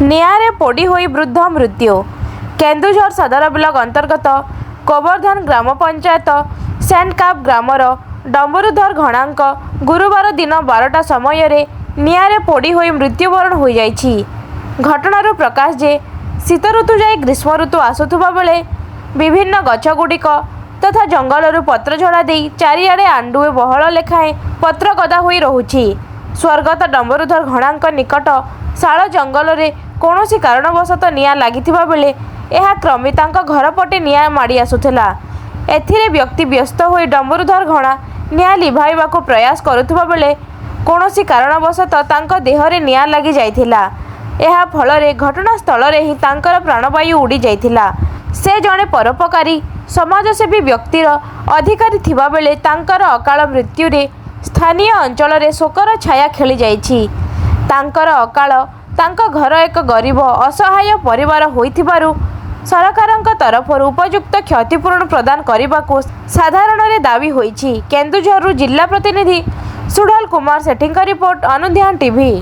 निआरे पोड़ी होई वृद्ध मृत्यु। केन्दुझर सदर ब्लॉक अंतर्गत गोवर्धन ग्राम पंचायत सेंटकाप ग्रामर डंबरुधर घणांक गुरुवार दिन 12टा समय निआरे पोड़ी होई मृत्युवरण हो जाइछि। घटनारू प्रकाश जे शीत ऋतु जाए ग्रीष्म ऋतु आसुथुबा बेले विभिन्न गछगुड़िक तथा जंगलरू पत्र झड़ा दे चारिआडे आंडुए बहल लेखाएं पत्र गदा होई रहुछि। स्वर्गत डंबरुधर घणांक निकट शाल जंगल रे कौनसी कारणवशत निआं लागिथिबा बेले एहा क्रमे तांको घर पटे निआं माड़ी आसुथला। एथिरे व्यक्ति व्यस्त होई डंबरुधर घणा निआं लिभाइबाको प्रयास करुथुबा बेले कौनसी कारणवशत तांको देहरे निआं लागि जाइथिला। एहा फलरे घटनास्थल रे ही तांकर प्राणवायु उड़ी जाइथिला। से जणे परोपकारी समाजसेवी व्यक्तिर अधिकारी थिबा बेले तांकर अकाल मृत्यु रे स्थानीय अंचल रे शोकर छाया खेली जाइछि। तांकर अकाल तांको घर एक गरीब असहाय परिवार होइथिबारु सरकारक तरफरु उपयुक्त क्षतिपूरण प्रदान करबाकू साधारण रे दाबी होइछि। केन्दुझरु जिला प्रतिनिधि सुढल कुमार सेठीଙ୍କ रिपोर्ट अनुध्यान टीवी।